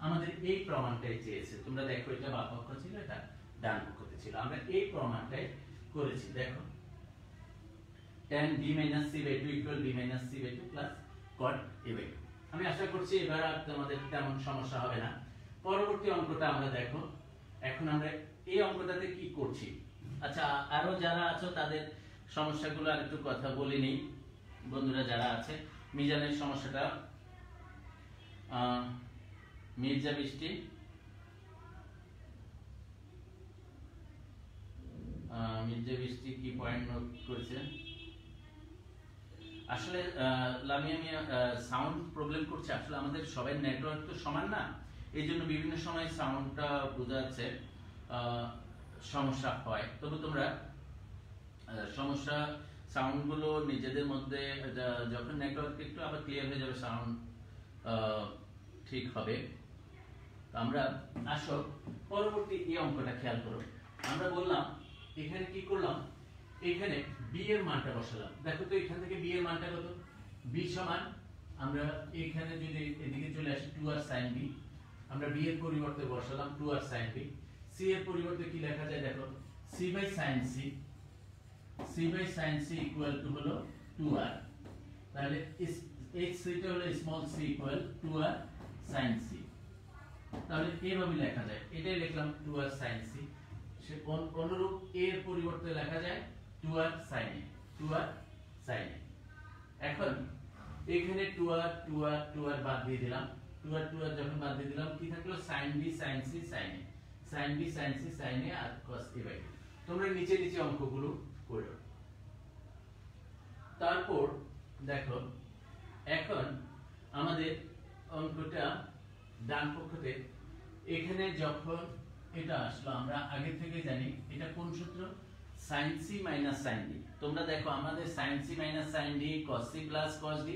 আমাদের এই প্রমাণটাই চেয়েছে। তোমরা দেখো এটা বাম পক্ষ ছিল, এটা ডান পক্ষতে ছিল। আমরা এই প্রমাণটাই করেছি। দেখো tan b minus c/2 equal b minus c/2 plus cot a/2। আমি আশা করছি এবার আর তোমাদের তেমন সমস্যা হবে না। পরবর্তী অঙ্কটা আমরা দেখো। এখন আমরা এই অঙ্কটাতে কি করছি? আচ্ছা, আরো যারা আছো তাদের সমস্যাগুলো আর একটু কথা বলে নিই। বন্ধুরা যারা আছে, মিজানের সমস্যাটা, মির্জা বৃষ্টি, কি পয়েন্ট নোট করেছে? আসলে লামিয়া মিয়া সাউন্ড প্রবলেম করছে। আসলে আমাদের সবাই নেটওয়ার্ক তো সমান না, এই জন্য বিভিন্ন সময় সাউন্ডটা বোঝা যাচ্ছে সমস্যা হয়। তবে তোমরা সমস্যা সাউন্ডগুলো নিজেদের মধ্যে যখন নেটওয়ার্ক একটু আবার ক্লিয়ার হয়ে যাবে, সাউন্ড ঠিক হবে। আমরা আসো পরবর্তী এই অঙ্কটা খেয়াল করো। আমরা বললাম এখানে কি করলাম, এখানে b এর মানটা বসালাম। দেখো তো এখান থেকে b এর মানটা কত? b সমান, আমরা এখানে যদি এদিকে চলে আসি 2r sin b, আমরা b এর পরিবর্তে বসালাম 2r sin b। c এর পরিবর্তে কি লেখা যায়? দেখো c by sin c, c by sin c equal two হলো 2r। তাহলে h টা হলো small c equal 2r sin c। তাহলে এইভাবে লেখা যায়, এটাই লিখলাম 2r sin c। সে অনুরূপ a এর পরিবর্তে লেখা যায় 2r sin a, 2r sin a। এখন এখানে 2r বাদ দিয়ে দিলাম, 2r যখন বাদ দিয়ে দিলাম কি থাকলো? sin b sin c sin a, sin b sin c sin a R cos a/2। তোমরা নিচে নিচে অঙ্কগুলো করো। তারপর দেখো এখন আমাদের অঙ্কটা ডান পক্ষতে, এখানে যখন এটা আসলো আমরা আগে থেকে জানি এটা কোন সূত্র? sin c minus sin d। তোমরা দেখো আমাদের sin c minus sin d cos c plus cos d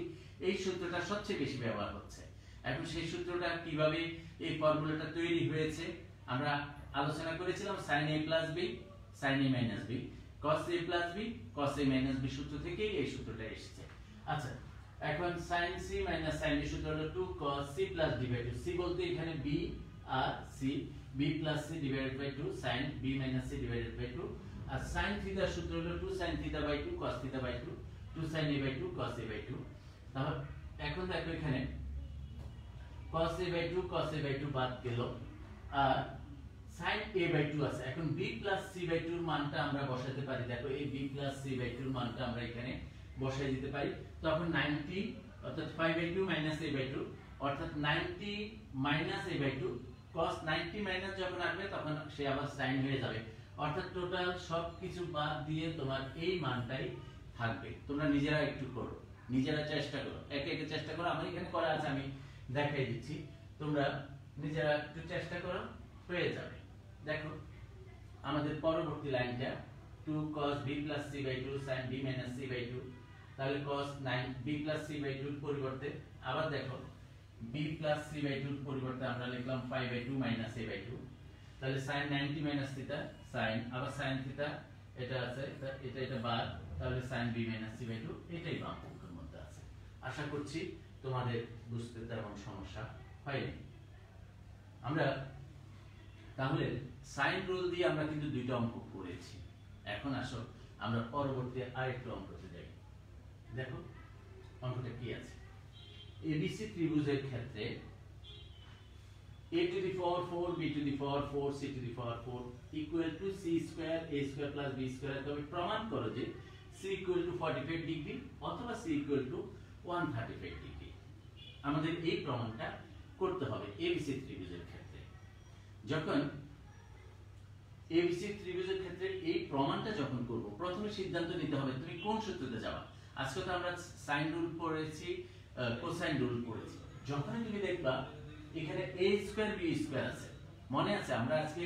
এই সূত্রটা সবচেয়ে বেশি ব্যবহার হচ্ছে। এখন সেই সূত্রটা কিভাবে এই ফর্মুলাটা তৈরি হয়েছে আমরা আলোচনা করেছিলাম। sin a plus b sin a minus b cos a plus b cos a minus b সূত্র থেকেই এই সূত্রটা এসেছে। আচ্ছা, এখন sin c minus sin d সূত্র হলো 2 cos c plus d by 2। c বলতে এখানে b আর c, b plus c divided by 2 sin b minus c divided by 2। R sin theta সূত্র হলো 2 sin theta by 2 cos theta by 2, 2 sin a by 2 cos a by 2। তাহলে এখন দেখো এখানে cos a by 2 cos a by 2 বাদ গেল, আর sin a by 2 আছে। এখন b plus c by 2 এর মানটা আমরা বসাতে পারি। দেখো এই b plus c by 2 এর মানটা আমরা এখানে বসাই দিতে পারি। তখন 90 অর্থাৎ 5 by 2 minus a by 2 অর্থাৎ 90 minus a by 2 cos 90 minus যখন আসবে তখন সে আবার sin হয়ে যাবে। অর্থাৎ টোটাল সবকিছু বাদ দিয়ে তোমার এই মানটাই থাকবে। তোমরা নিজেরা একটু করো, নিজেরা চেষ্টা করো, একে একে চেষ্টা করো। আমার এখানে করা আছে, আমি দেখাই দিচ্ছি, তোমরা নিজেরা একটু চেষ্টা করো, হয়ে যাবে। দেখো আমাদের পরবর্তী লাইনটা 2 cos b plus c by 2 sin b minus c by 2। তাহলে cos 9 b plus c by 2 এর পরিবর্তে আবার দেখো b plus c by 2 এর পরিবর্তে আমরা লিখলাম 5 by 2 minus a by 2। তাহলে sin 90 মাইনাস থিটা sin আবার sin থিটা এটা আছে এটা বাদ, তাহলে sin b minus c by 2 এটাই বাম পক্ষের মধ্যে আছে। আশা করছি তোমাদের বুঝতে তেমন সমস্যা হয়নি। আমরা তাহলে সাইন রুল দিয়ে আমরা কিন্তু দুইটা অঙ্ক করেছি। এখন আসো আমরা পরবর্তী আরেকটা অঙ্কতে যাই। দেখো অঙ্কটা কি আছে। এবিসি ত্রিভুজের ক্ষেত্রে a to the power 4 b to the power 4 c to the power 4 equal to c square a square plus b square। তবে প্রমাণ করো যে c equal to 45 ডিগ্রি অথবা c equal to 135 ডিগ্রি। আমাদের এই প্রমাণটা করতে হবে এবিসি ত্রিভুজের ক্ষেত্রে। যখন এবিসি ত্রিভুজের ক্ষেত্রে এই প্রমাণটা যখন করব, প্রথমে সিদ্ধান্ত নিতে হবে তুমি কোন সূত্রতে যাবা। আজকে তো আমরা সাইন রুল পড়েছি, কোসাইন রুল পড়েছি। যখনই তুমি দেখবা এখানে a স্কয়ার b স্কয়ার আছে, মনে আছে আমরা আজকে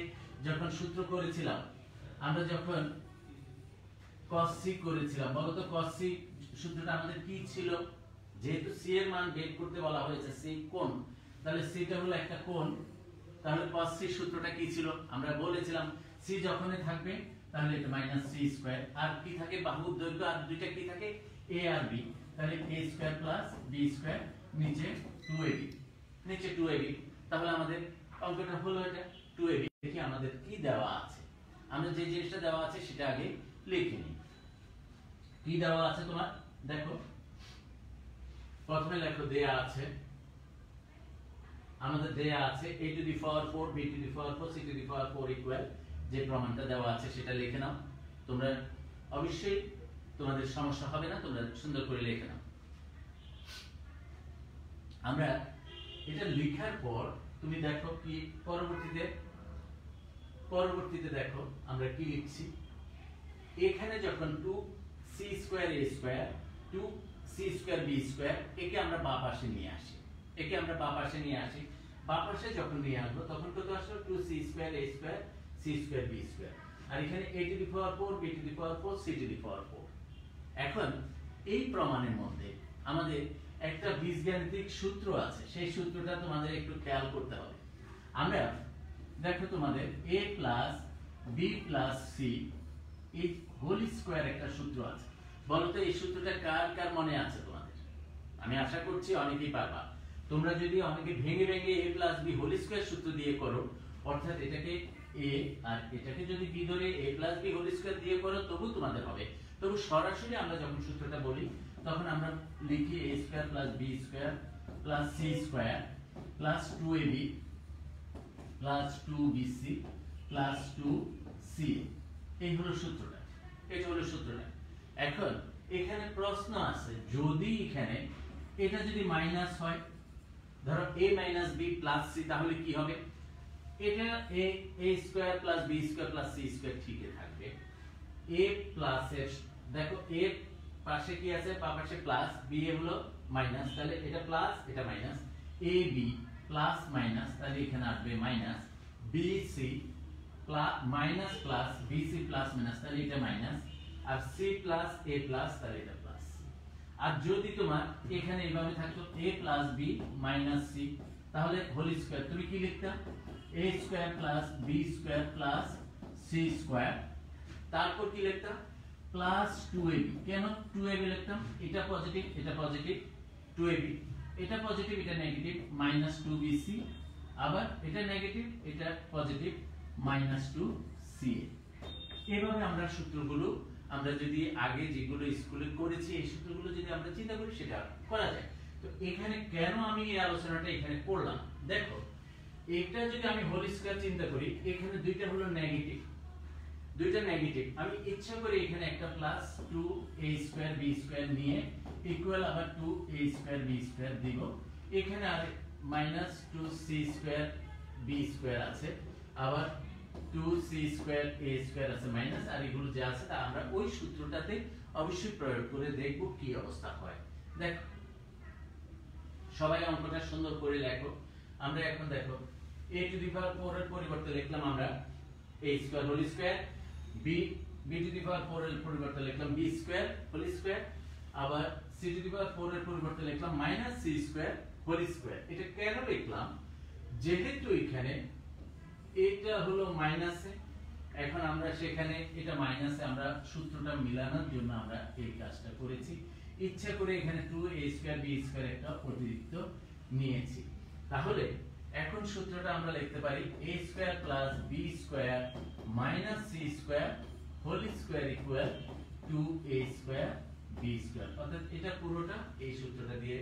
যখন সূত্র করেছিলাম, আমরা যখন cos c করেছিলাম, বলো তো cos c সূত্রটা আমাদের কি ছিল? যেহেতু c এর মান বের করতে বলা হয়েছে, c কোণ, তাহলে c টা হলো একটা কোণ। তাহলে cos c সূত্রটা কি ছিল? আমরা বলেছিলাম c যখনই থাকবে তাহলে এটা মাইনাস c স্কয়ার, আর কি থাকে বাহুর দৈর্ঘ্য, আর দুইটা কি থাকে a আর b, তাহলে a square plus b square নিচে 2ab, নিচে 2ab। তাহলে আমাদের অঙ্কটা হলো এটা 2ab। দেখি আমাদের কি দেওয়া আছে, আমরা যে জিনিসটা দেওয়া আছে সেটা আগে লিখে নিই। কি দেওয়া আছে তোমার দেখো, প্রথমে লেখো দেয়া আছে, আমাদের দেয়া আছে a to the power 4 b to the power 4 c to the power 4 equal, যে প্রমাণটা দেওয়া আছে সেটা লিখে নাও। তোমরা অবশ্যই তোমাদের সমস্যা হবে না, তোমরা সুন্দর করে লিখে নাও। আমরা এটা লেখার পর তুমি দেখো কি পরবর্তীতে দেখো আমরা কি লিখছি। এখানে যখন 2c square a square 2c square b square, একে আমরা বাম পাশে নিয়ে আসি, বাম পাশে যখন নিয়ে আসবো তখন কত আসলো 2c square a square c square b square, আর এখানে a to the power 4 b to the power 4 c to the power 4। এখন এই প্রমাণের মধ্যে আমাদের একটা বীজগাণিতিক সূত্র আছে, সেই সূত্রটা তোমাদের একটু খেয়াল করতে হবে। আমরা দেখো তোমাদের a plus b plus c এই হোল স্কয়ার একটা সূত্র আছে। বলো তো এই সূত্রটা কার কার মনে আছে তোমাদের? আমি আশা করছি অনেকেই পারবা। তোমরা যদি অনেকে ভেঙে ভেঙে a plus b whole square সূত্র দিয়ে করো, অর্থাৎ এটাকে a আর এটাকে যদি b ধরে a plus b whole square দিয়ে করো তবু তোমাদের হবে। তবু সরাসরি আমরা যখন সূত্রটা বলি তখন আমরা লিখি a square plus b square plus c square plus 2ab plus 2bc plus 2c। এই হলো সূত্রটা, এটা হলো সূত্রটা। এখন এখানে প্রশ্ন আছে, যদি এখানে এটা যদি মাইনাস হয়, ধরো a minus b plus c, তাহলে কি হবে? এটা a square plus b square plus c square ঠিকই থাকবে। a প্লাস এর দেখো a পাশে কি আছে, বাম পাশে প্লাস, b এ হলো মাইনাস, তাহলে এটা প্লাস এটা মাইনাস, ab প্লাস মাইনাস, তাহলে এখানে আসবে minus, bc plus minus plus bc plus minus, তাহলে এটা মাইনাস, আর c প্লাস a প্লাস, তাহলে এটা প্লাস। আর যদি তোমার এখানে এইভাবে থাকতো a plus b minus c, তাহলে হোল স্কয়ার তুমি কি লিখতা? a square plus b square plus c square, তারপর কি লিখতা? Plus 2ab। কেন 2ab লিখতাম? এটা পজিটিভ এটা পজিটিভ, 2ab এটা পজিটিভ এটা নেগেটিভ, মাইনাস 2bc, আবার এটা নেগেটিভ এটা পজিটিভ, মাইনাস 2ca। এইভাবে আমরা সূত্রগুলো, আমরা যদি আগে যেগুলো স্কুলে করেছি এই সূত্রগুলো যদি আমরা চিন্তা করি সেটা করা যায়। তো এখানে কেন আমি এই আলোচনাটা এখানে করলাম, দেখো এটা যদি আমি হোল স্কয়ার চিন্তা করি, এখানে দুইটা হলো নেগেটিভ, দুইটা নেগেটিভ, আমি ইচ্ছা করে এখানে একটা plus 2a square b square নিয়ে ইকুয়াল আবার 2a স্কয়ার b স্কয়ার দিব। এখানে আর minus 2c square b square আছে, আবার 2c স্কয়ার a স্কয়ার আছে মাইনাস, আর এগুলো যা আছে তা আমরা ওই সূত্রটাতে অবশ্যই প্রয়োগ করে দেখব কি অবস্থা হয়। দেখো সবাই অঙ্কটা সুন্দর করে লেখো। আমরা এখন দেখো a টু দি পাওয়ার 4 এর পরিবর্তে লিখলাম আমরা a square whole square, b to the power 4 এর পরিবর্তে লিখলাম b স্কয়ার হোল স্কয়ার, আবার c টু দি পাওয়ার 4 এর পরিবর্তে লিখলাম minus c square whole square. এটা কেন লিখলাম? যেহেতু এখানে এটা হলো মাইনাসে, এখন আমরা সেখানে এটা মাইনাসে আমরা সূত্রটা মিলানোর জন্য আমরা এই কাজটা করেছি, ইচ্ছা করে এখানে 2a²b² একটা অতিরিক্ত নিয়েছি। তাহলে এখন সূত্রটা আমরা লিখতে পারি a² + b² - c² whole square equal 2a² b² অর্থাৎ এটা পুরোটা এই সূত্রটা দিয়ে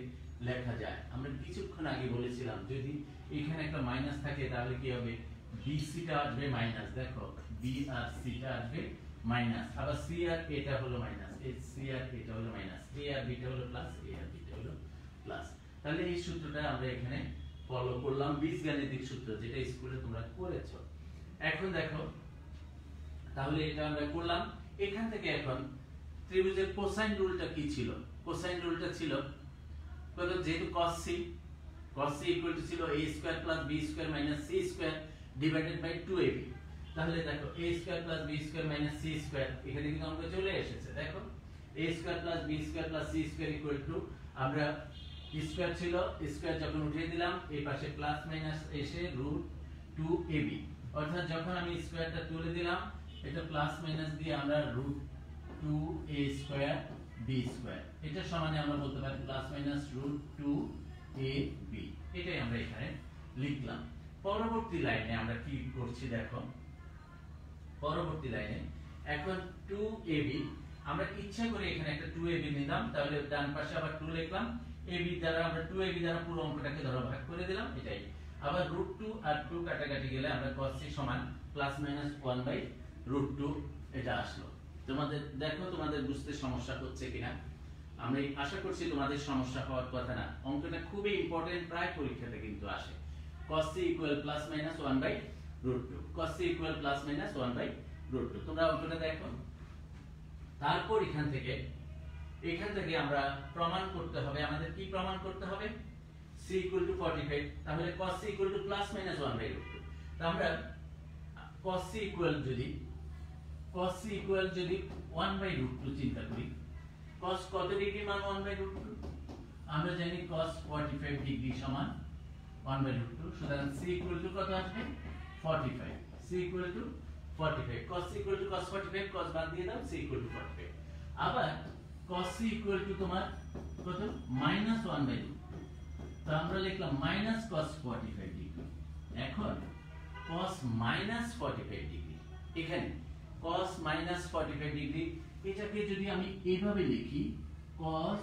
লেখা যায়। আমরা কিছুক্ষণ আগে বলেছিলাম যদি এখানে একটা মাইনাস থাকে তাহলে কি হবে, bc টা আসবে মাইনাস, দেখো b আর c টা আসবে মাইনাস, আবার c আর a টা হলো মাইনাস, এই c আর a টা হলো মাইনাস, a আর b টা হলো প্লাস, a আর b টা হলো প্লাস। তাহলে এই সূত্রটা আমরা এখানে ফলো করলাম, বীজগাণিতিক সূত্র যেটা স্কুলে তোমরা করেছো। এখন দেখো তাহলে এটা আমরা করলাম, এখান থেকে এখন ত্রিভুজের কোসাইন রুলটা কি ছিল, কোসাইন রুলটা ছিল কত, যেহেতু cos c ইকুয়াল টু ছিল a² + b² - c² divided by 2ab। তাহলে দেখো a² + b² - c² এখানে কিন্তু অঙ্ক চলে এসেছে, দেখো a² + b² + c² equal to আমরা স্কয়ার ছিল, স্কয়ার যখন উঠিয়ে দিলাম এই পাশে প্লাস মাইনাস এসে √2ab, অর্থাৎ যখন আমি স্কয়ারটা তুলে দিলাম এটা প্লাস মাইনাস দিয়ে আমরা √2a² b², এটা সমানে আমরা বলতে পারি প্লাস মাইনাস √2ab, এটাই আমরা এখানে লিখলাম। পরবর্তী লাইনে আমরা কি করছি দেখো, পরবর্তী লাইনে এখন 2ab আমরা ইচ্ছা করে এখানে একটা 2ab নিলাম, তাহলে ডান পাশে আবার 2 লিখলাম, ab দ্বারা আমরা 2ab দ্বারা পুরো অঙ্কটাকে ধরো ভাগ করে দিলাম, এটাই। আবার √2 আর 2 কাটাকাটি গেলে আমরা cos c সমান প্লাস মাইনাস 1/√2 এটা আসলো। তোমাদের দেখো তোমাদের বুঝতে সমস্যা হচ্ছে কিনা, আমি আশা করছি তোমাদের সমস্যা হওয়ার কথা না, অঙ্কটা খুবই ইম্পর্টেন্ট, প্রায় পরীক্ষাতে কিন্তু আসে। cos c equal plus minus 1/√2, cos c equal plus minus 1/√2, তোমরা অঙ্কটা দেখো। তারপর এখান থেকে আমরা প্রমাণ করতে হবে, আমাদের কি প্রমাণ করতে হবে, c ইকুয়াল টু 45, তাহলে cos c equal two plus minus 1/√2। তো আমরা cos c ইকুয়াল যদি 1/√2 চিন্তা করি, cos কত ডিগ্রি মান 1/√2, আমরা জানি cos 45 ডিগ্রি সমান 1/√2, সুতরাং c ইকুয়াল টু কত আসবে 45, c equal two 45, cos c equal two cos 45, cos বাদ দিয়ে দাও, c ইকুয়াল টু 45। আবার cos c ইকুয়াল টু তোমার কত -1/√2, তো আমরা লিখলাম -cos 45 ডিগ্রি। এখন cos -45 ডিগ্রি, এখানে cos -45 ডিগ্রি, এটাকে যদি আমি এইভাবে লিখি cos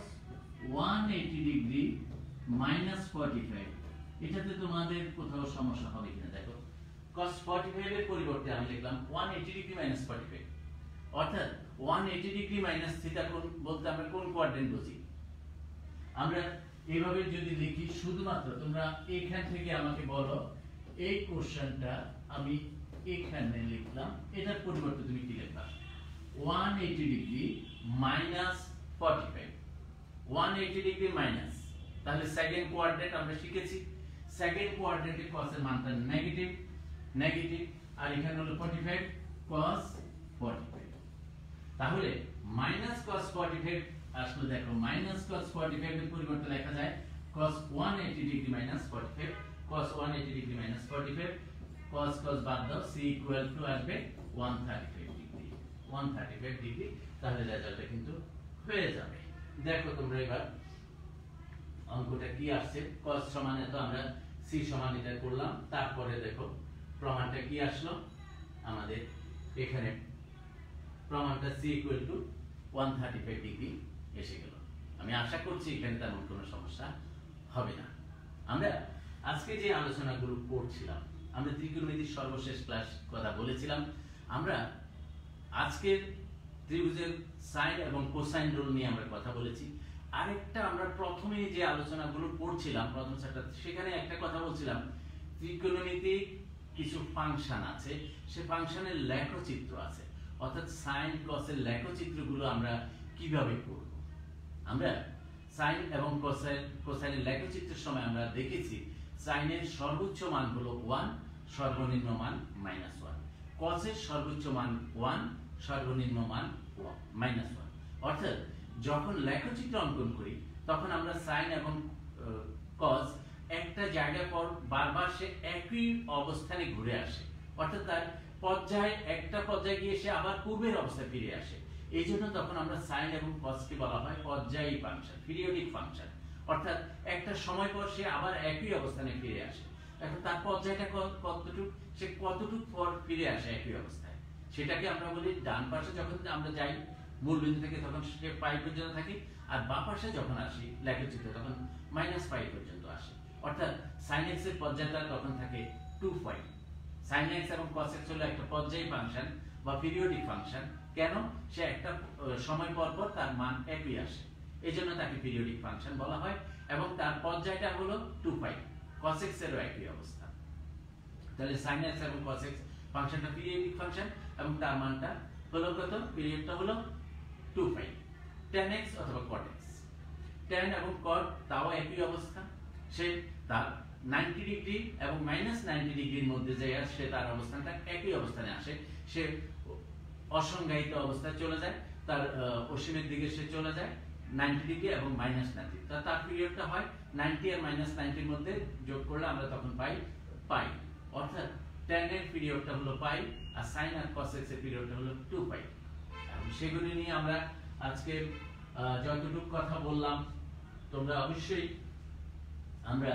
180 ডিগ্রি -45, এটাতে তোমাদের কোথাও সমস্যা হবে কিনা দেখো, cos 45 এর পরিবর্তে আমি লিখলাম 180 ডিগ্রি -45, অর্থাৎ 180 ডিগ্রি মাইনাস থিটা কোণ বলতে আমরা কোন কোয়াড্রেন্ট বুঝি, আমরা এইভাবে যদি লিখি, শুধুমাত্র তোমরা এখান থেকে আমাকে বলো এই কোশ্চেনটা আমি এখানে লিখলাম, এটার পরিবর্তে তুমি কি লিখবা, 180 ডিগ্রি -45, 180 ডিগ্রি মাইনাস, তাহলে সেকেন্ড কোয়াড্রেন্ট আমরা শিখেছি, সেকেন্ড কোয়াড্রেন্টে cos এর মানটা নেগেটিভ, আর এখানে হলো 45 cos 45, তাহলে cos 45 আসলে দেখো cos 45 এর পরিবর্তে লেখা যায় cos 180 degree -45, cos 180 degree -45, cos বাদ দাও, c ইকুয়াল টু আসবে 135 ডিগ্রি, তাহলে রেজাল্টটা কিন্তু হয়ে যাবে। দেখো তোমরা এবার অঙ্কটা কি আসছে, cos সমান তো আমরা c সমান এটা করলাম, তারপরে দেখো প্রমাণটা কি আসলো আমাদের, এখানে প্রমাণটা c ইকুয়াল টু 135 ডিগ্রি এসে গেল। আমি আশা করছি এখানে তেমন কোনো সমস্যা হবে না। আমরা আজকে যে আলোচনাগুলো করছিলাম, আমরা ত্রিকোণমিতির সর্বশেষ ক্লাস কথা বলেছিলাম, আমরা আজকের ত্রিভুজের সাইন এবং কোসাইন রুল নিয়ে আমরা কথা বলেছি। আরেকটা আমরা প্রথমে যে আলোচনাগুলো পড়ছিলাম প্রথম চ্যাপ্টার, সেখানে একটা কথা বলছিলাম, ত্রিকোণমিতির কিছু ফাংশন আছে, সে ফাংশনের লেখচিত্র আছে, অর্থাৎ সাইন কসের লেখচিত্রগুলো আমরা কিভাবে করব। আমরা সাইন এবং কোসাইনের লেখচিত্রের সময় আমরা দেখেছি সাইনের সর্বোচ্চ মান হলো 1, সর্বনিম্ন মান -1, কসের সর্বোচ্চ মান 1, সর্বনিম্ন মান -1, অর্থাৎ যখন লেখচিত্র অঙ্কন করি তখন আমরা সাইন এবং কস একটা জায়গা পর বারবার সে একই অবস্থানে ঘুরে আসে, অর্থাৎ তার পর্যায়ে একটা পর্যায়ে গিয়ে সে আবার পূর্বের অবস্থায় ফিরে আসে। এই জন্য তখন আমরা সাইন এবং কসকে বলা হয় পর্যায়ী ফাংশন, পিরিয়ডিক ফাংশন। অর্থাৎ একটা সময় পর সে আবার একই অবস্থানে ফিরে আসে। এখন তার পর্যায়টা কতটুকু, সে কতটুকু পর ফিরে আসে একই অবস্থায়, সেটাকে আমরা বলি ডান পাশে যখন আমরা যাই মূল বিন্দু থেকে তখন সে পাই পর্যন্ত থাকি, আর বাম পাশে যখন আসি লেখচিত্রে তখন -পাই পর্যন্ত আসে। অর্থাৎ sin x এর পর্যায়টা তখন থাকে 2π। sin x এবং cos x হলো একটা পর্যায়ী ফাংশন বা পিরিয়ডিক ফাংশন। কেন? সে একটা সময় পর পর তার মান একই আসে, এইজন্য তাকে পিরিয়ডিক ফাংশন বলা হয়। এবং তার পর্যায়টা হলো 2π। cos x এরও একই অবস্থা। তাহলে sin x এবং cos x ফাংশনটা পিরিয়ডিক ফাংশন এবং তার মানটা হলো কত? পিরিয়ডটা হলো 2π। tan x অথবা cot x, tan এবং cot তাও একই অবস্থা। সে তার 90 ডিগ্রি এবং -90 ডিগ্রির মধ্যে যে আসে তার অবস্থানটা একই অবস্থানে আসে। সে অসংজ্ঞায়িত অবস্থায় চলে যায়, তার অসীমের দিকে সে চলে যায় 90 ডিগ্রি এবং -90। তার পিরিয়ডটা হয় 90 আর -90 এর মধ্যে যোগ করলে আমরা তখন পাই পাই। অর্থাৎ tan এর পিরিয়ডটা হলো পাই আর sin আর cos x এর পিরিয়ডটা হলো 2π। সেগুলি নিয়ে আমরা আজকে যতটুকু কথা বললাম, তোমরা অবশ্যই আমরা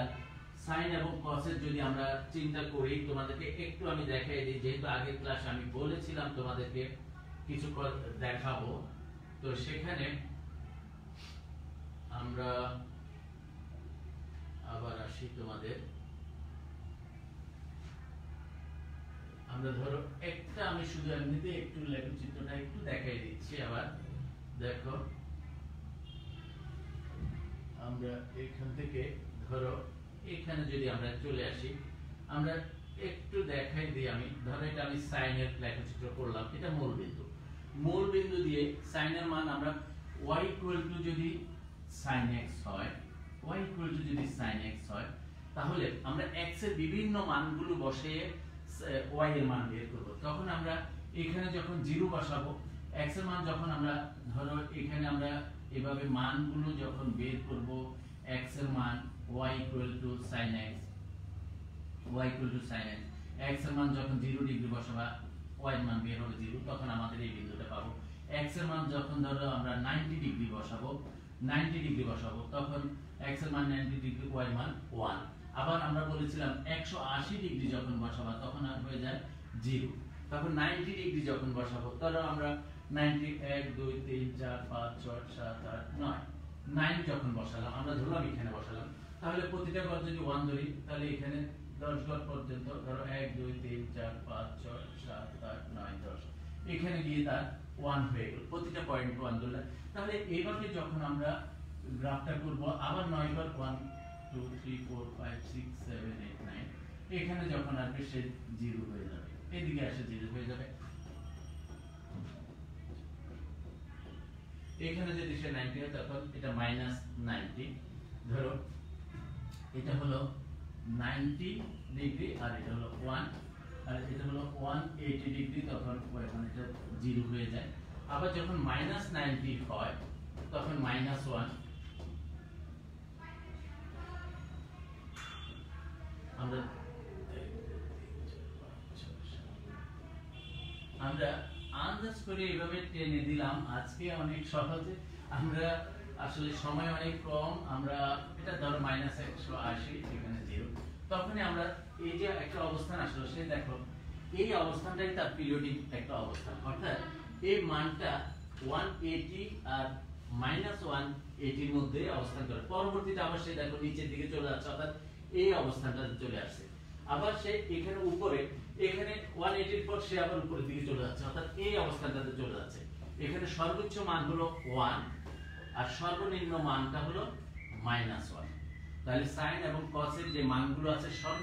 sin এবং cos এর যদি আমরা চিন্তা করি, তোমাদেরকে একটু আমি দেখাই দিই, যেহেতু আগের ক্লাসে আমি বলেছিলাম তোমাদেরকে কিছু দেখাবো। তো সেখানে আমরা আবার আসি তোমাদের, আমরা ধরো একটা আমি শুধু এমনিতে একটু লেখচিত্রটা একটু দেখাই দিচ্ছি। আবার দেখো, আমরা এখান থেকে ধরো এখানে যদি আমরা চলে আসি, আমরা একটু দেখাই দিই। আমি ধরো এটা আমি সাইন এর লেখচিত্র করলাম, এটা মূল বিন্দু। মূল বিন্দু দিয়ে সাইনের মান আমরা y যদি sin x হয়, y যদি sin x হয়, তাহলে আমরা x এর বিভিন্ন মানগুলো বসিয়ে y এর মান বের করব। তখন আমরা এখানে যখন 0 বসাবো, x এর মান যখন আমরা ধরো এখানে আমরা এভাবে মানগুলো যখন বের করব, x এর মান y sin x, sin x, x এর মান যখন 0 ডিগ্রি বসাবা y এর মান বের হবে 0, তখন আমাদের এই বিন্দুটা পাবো। x এর মান যখন ধরো আমরা 90 ডিগ্রি বসাবো, তখন x এর মান 90 ডিগ্রি, y এর মান 1। আবার আমরা বলেছিলাম 180 ডিগ্রি যখন বসাবা তখন আর হয়ে যায় 0। তখন 90 ডিগ্রি যখন বসাবো, তাহলে আমরা 90 1 2 3 4 5 6 7 8 9 9 যখন বসালাম, আমরা ধরলাম এখানে বসালাম, তাহলে প্রতিটা ঘর যদি 1 ধরি, তাহলে এখানে 10 ঘর পর্যন্ত ধরো 1 2 3 4 5 6 7 8 9 10, এখানে গিয়ে তার 1 হয়ে গেল, প্রতিটা পয়েন্ট 1 ধরলাম। তাহলে এইভাবে যখন আমরা গ্রাফটা করব, আবার 9 ঘর 1 2 3 4 5 6 7 8 9, এখানে যখন আসবে সে 0 হয়ে যাবে, এদিকে আসে 0 হয়ে যাবে। এখানে যদি সে 90 হয় তখন এটা -90। ধরো এটা হলো 90 ডিগ্রি আর এটা হলো 1, আর এটা হলো 180 ডিগ্রি, তখন ওখানে এটা 0 হয়ে যায়। আবার যখন -90 হয় তখন -1, আমরা আন্দাজ করে এইভাবে টেনে দিলাম আজকে অনেক সহজে। আমরা আসলে সময় অনেক কম, আমরা এটা ধরো -180, এখানে 0, তখনই আমরা এই যে একটা অবস্থান আসলো, সে দেখো এই অবস্থানটাই তার পিরিয়ডিক একটা অবস্থান। অর্থাৎ এই মানটা 180 আর -180 এর মধ্যে অবস্থান করে, পরবর্তীতে আবার সে দেখো নিচের দিকে চলে যাচ্ছে, অর্থাৎ এই অবস্থানটা চলে আসছে। আবার সে এখানে উপরে, এখানে 180 এর পর সে আবার উপরের দিকে চলে যাচ্ছে, অর্থাৎ এই অবস্থানটাতে চলে যাচ্ছে। এখানে সর্বোচ্চ মান হলো 1 আর সর্বনিম্ন মানটা হলো -1। তাহলে সাইন এবং কস এর যে মানগুলো আছে সর্ব